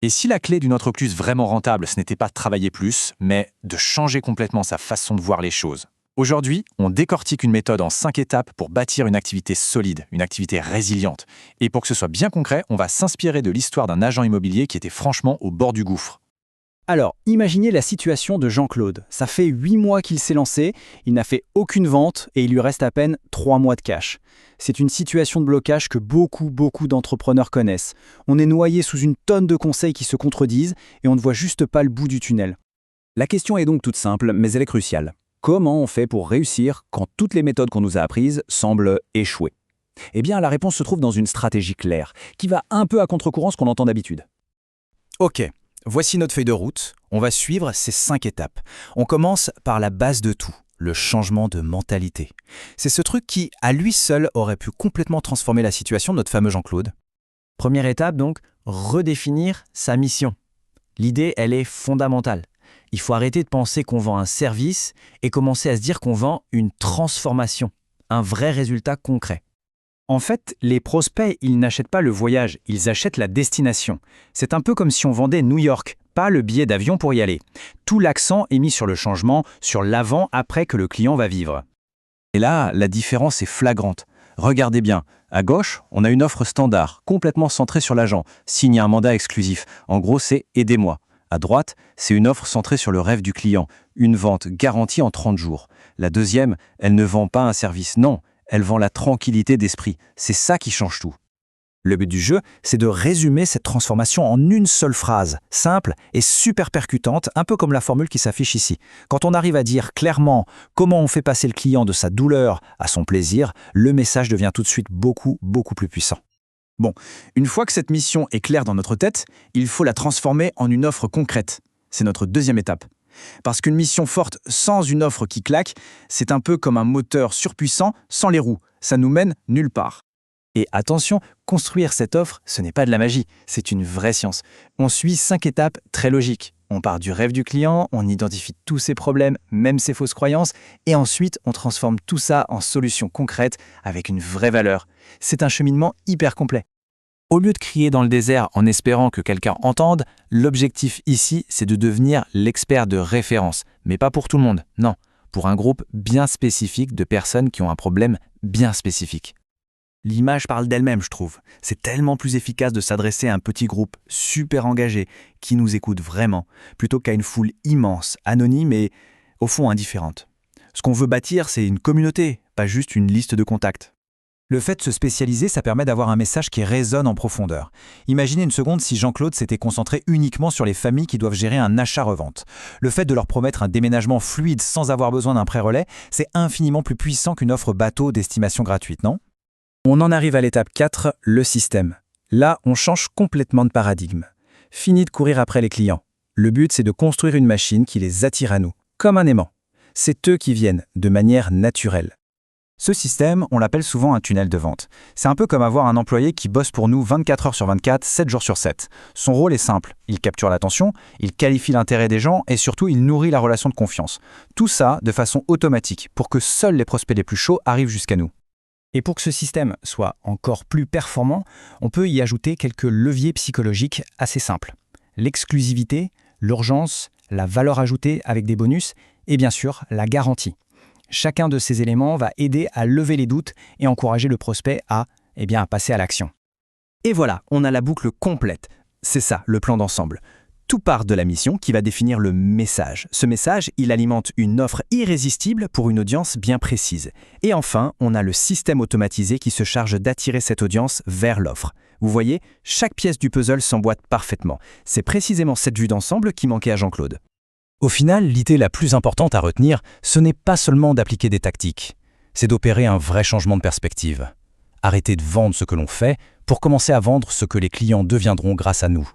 Et si la clé d'une entreprise vraiment rentable, ce n'était pas de travailler plus, mais de changer complètement sa façon de voir les choses? Aujourd'hui, on décortique une méthode en 5 étapes pour bâtir une activité solide, une activité résiliente. Et pour que ce soit bien concret, on va s'inspirer de l'histoire d'un agent immobilier qui était franchement au bord du gouffre. Alors, imaginez la situation de Jean-Claude. Ça fait 8 mois qu'il s'est lancé, il n'a fait aucune vente et il lui reste à peine 3 mois de cash. C'est une situation de blocage que beaucoup d'entrepreneurs connaissent. On est noyé sous une tonne de conseils qui se contredisent et on ne voit juste pas le bout du tunnel. La question est donc toute simple, mais elle est cruciale. Comment on fait pour réussir quand toutes les méthodes qu'on nous a apprises semblent échouer? Eh bien, la réponse se trouve dans une stratégie claire, qui va un peu à contre-courant ce qu'on entend d'habitude. Ok, voici notre feuille de route. On va suivre ces 5 étapes. On commence par la base de tout, le changement de mentalité. C'est ce truc qui, à lui seul, aurait pu complètement transformer la situation de notre fameux Jean-Claude. Première étape donc, redéfinir sa mission. L'idée, elle est fondamentale. Il faut arrêter de penser qu'on vend un service et commencer à se dire qu'on vend une transformation, un vrai résultat concret. En fait, les prospects, ils n'achètent pas le voyage, ils achètent la destination. C'est un peu comme si on vendait New York, pas le billet d'avion pour y aller. Tout l'accent est mis sur le changement, sur l'avant-après que le client va vivre. Et là, la différence est flagrante. Regardez bien, à gauche, on a une offre standard, complètement centrée sur l'agent, signe un mandat exclusif. En gros, c'est « aidez-moi ». À droite, c'est une offre centrée sur le rêve du client, une vente garantie en 30 jours. La deuxième, elle ne vend pas un service, non, elle vend la tranquillité d'esprit. C'est ça qui change tout. Le but du jeu, c'est de résumer cette transformation en une seule phrase, simple et super percutante, un peu comme la formule qui s'affiche ici. Quand on arrive à dire clairement comment on fait passer le client de sa douleur à son plaisir, le message devient tout de suite beaucoup plus puissant. Bon, une fois que cette mission est claire dans notre tête, il faut la transformer en une offre concrète. C'est notre deuxième étape. Parce qu'une mission forte sans une offre qui claque, c'est un peu comme un moteur surpuissant sans les roues. Ça nous mène nulle part. Et attention, construire cette offre, ce n'est pas de la magie, c'est une vraie science. On suit 5 étapes très logiques. On part du rêve du client, on identifie tous ses problèmes, même ses fausses croyances, et ensuite on transforme tout ça en solutions concrètes avec une vraie valeur. C'est un cheminement hyper complet. Au lieu de crier dans le désert en espérant que quelqu'un entende, l'objectif ici, c'est de devenir l'expert de référence. Mais pas pour tout le monde, non. Pour un groupe bien spécifique de personnes qui ont un problème bien spécifique. L'image parle d'elle-même, je trouve. C'est tellement plus efficace de s'adresser à un petit groupe super engagé, qui nous écoute vraiment, plutôt qu'à une foule immense, anonyme et, au fond, indifférente. Ce qu'on veut bâtir, c'est une communauté, pas juste une liste de contacts. Le fait de se spécialiser, ça permet d'avoir un message qui résonne en profondeur. Imaginez une seconde si Jean-Claude s'était concentré uniquement sur les familles qui doivent gérer un achat-revente. Le fait de leur promettre un déménagement fluide sans avoir besoin d'un pré-relais, c'est infiniment plus puissant qu'une offre bateau d'estimation gratuite, non ? On en arrive à l'étape 4, le système. Là, on change complètement de paradigme. Fini de courir après les clients. Le but, c'est de construire une machine qui les attire à nous, comme un aimant. C'est eux qui viennent, de manière naturelle. Ce système, on l'appelle souvent un tunnel de vente. C'est un peu comme avoir un employé qui bosse pour nous 24 heures sur 24, 7 jours sur 7. Son rôle est simple. Il capture l'attention, il qualifie l'intérêt des gens et surtout, il nourrit la relation de confiance. Tout ça de façon automatique pour que seuls les prospects les plus chauds arrivent jusqu'à nous. Et pour que ce système soit encore plus performant, on peut y ajouter quelques leviers psychologiques assez simples. L'exclusivité, l'urgence, la valeur ajoutée avec des bonus et bien sûr la garantie. Chacun de ces éléments va aider à lever les doutes et encourager le prospect à passer à l'action. Et voilà, on a la boucle complète. C'est ça, le plan d'ensemble. Tout part de la mission qui va définir le message. Ce message, il alimente une offre irrésistible pour une audience bien précise. Et enfin, on a le système automatisé qui se charge d'attirer cette audience vers l'offre. Vous voyez, chaque pièce du puzzle s'emboîte parfaitement. C'est précisément cette vue d'ensemble qui manquait à Jean-Claude. Au final, l'idée la plus importante à retenir, ce n'est pas seulement d'appliquer des tactiques, c'est d'opérer un vrai changement de perspective. Arrêter de vendre ce que l'on fait pour commencer à vendre ce que les clients deviendront grâce à nous.